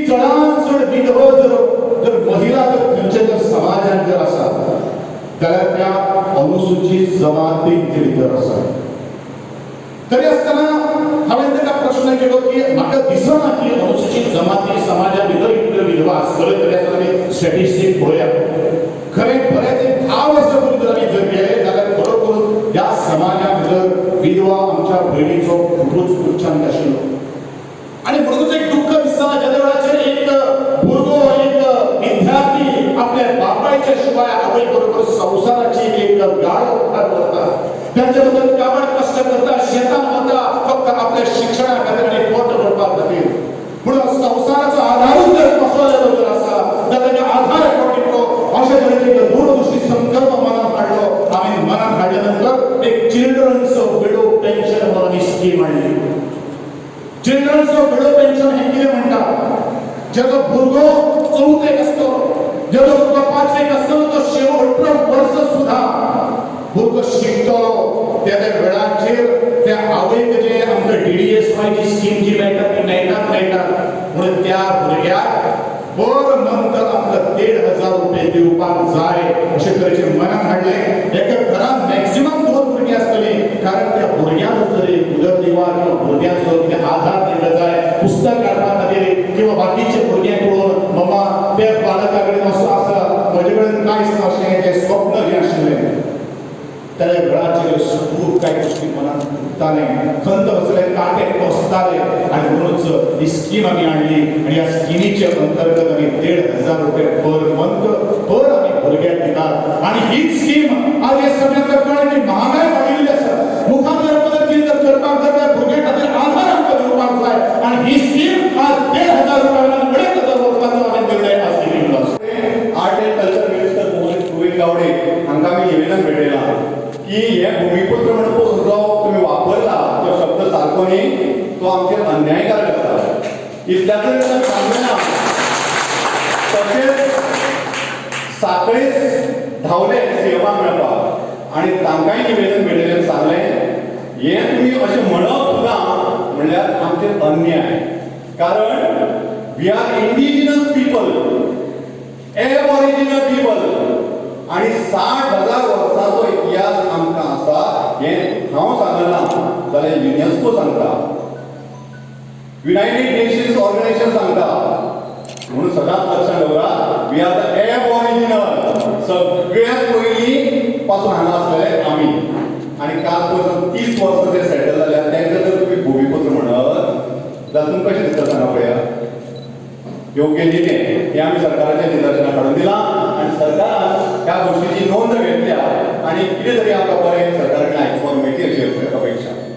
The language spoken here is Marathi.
चडांत चड विधवा जर महिला जर खंयच्या जर समाजात जर आसा जाल्यार त्या अनुसूचित जमातीक ती भितर आसा. तरी आसतना हांवें ताका प्रश्न केलो की म्हाका दिसना की अनुसूचित जमाती समाजा भितर इतल्यो विधवा आसतल्यो. तरी आसतना आमी स्टॅटिस्टीक पळोवया. खरें बरेच एक 10 वर्सां पयलीं जर आमी जर गेले जाल्यार खरोखर ह्या समाजा भितर विधवा आमच्या भयणीचो खूबच उच्चांक आशिल्लो. आणि म्हणूनच एक दुःख दिसता ज्या वेळाचेर एक भुरगो एक विद्यार्थी आपल्या बापायच्या शिवाय आवय बरोबर संसाराची एक गाळ करता, त्यांच्या बद्दल काबाड कष्ट करता, शेतान वता फक्त आपल्या शिक्षणा खातीर आनी पोट भरपा खातीर. म्हणून संसाराचो आधारूच जर कोसळलेलो जर आसा जाल्यार ताका आधार कोटितलो अशे तरेचे दूरदृश्टी संकल्प मनात हाडलो. आमी मनात हाडल्या नंतर एक चिल्ड्रन्स विडो पेन्शन म्हणून ही स्कीम हाडली. चिल्ड्रन्स विडो पेन्शन हे कितें म्हणटा, जेजो भुरगो 4थेक आसतो, जेजो भुरगो 5थेक आसतो, तो 18 वर्सां सुद्धा भुरगो शिकतलो त्या वेळाचेर त्या आवयक जे आमकां DDSY ची स्कीम जी मेळटा ती मेळटात. म्हणून त्या भुरग्याक पर मंथ आमकां 1,500 रुपये दिवपाक जाय अशे तरेचे मनात हाडले. एका घरान मॅक्सिमम 2 भुरगीं आसतली, कारण त्या भुरग्याक जर उदरनिर्वाह किंवा भुरग्याचो कितें आधार दिवंक जाय पुस्तक काडपा खातीर किंवा बाकीचे भुरग्यांक पळोवन मम्मा त्या बालका कडेन असो आसा म्हजे कडेन कांयच ना अशें तें स्वप्न जें आशिल्लें त्या वेळाचेर खूब कांय गोश्टी मनात दुखताले, खंत बसले, काटे टोचताले. आनी म्हणूनच ही स्कीम आमी हाडली आनी ह्या स्किमीचे अंतर्गत आमी 1,500 रुपये पर मंथ पर आमी भुरग्यांक दितात. आनी हीच स्कीम आज हे सगळ्यांक कळ्ळें की महागाय वाडिल्ली आसा. मुखार जर पदर कितें जर करपाक जाय जाल्यार भुरग्यां खातीर आधार आमकां दिवपाक जाय. आनी ही स्कीम आज 1,500 रुपयांक 1,000 करपाचो हांवें निर्णय आज घेतिल्लो आसा. Art and culture minister Govind Gawde हांकां आमी निवेदन भेटयलां की हे भूमिपुत्र म्हणून जो तुम्ही वापरला तो शब्द सारको न्ही, तो आमचेर अन्यायकारक आसा. इतल्याच सांगलें तशेंच साखळेस धांवले सिनेमा मेळपाक आनी तांकांय निवेदन भेटयलें सांगलें हे तुमी अशें म्हणप सुद्दां म्हणल्यार आमचेर अन्याय. कारण we are indigenous people, aboriginal people आणि 60,000 वर्सांचो इतिहास आमकां आसा. हें हांव सांगना जाल्यार युनेस्को सांगता, युनायटेड नेशन्स ऑर्गनायझेशन सांगता. म्हणून सदांच लक्षात दवरा, वी आर द एबॉरिजिनल. सगळ्यात पयलीं पासून हांगा आसलेले आमी. आनी काल पासून 30 वर्सां जे सेटल जाल्यात तांकां जर तुमी भूमिपुत्र म्हणत जाल्यार तुमकां कशें दिसता सांगा पळया. योग्य न्ही हे आमी सरकाराच्या निदर्शनाक हाडून दिलां आनी सरकारान ह्या गोष्टीची नोंद घेतल्या आनी कितें तरी आमकां बरें सरकारान आयकपाक मेळटली अशी अपेक्षा.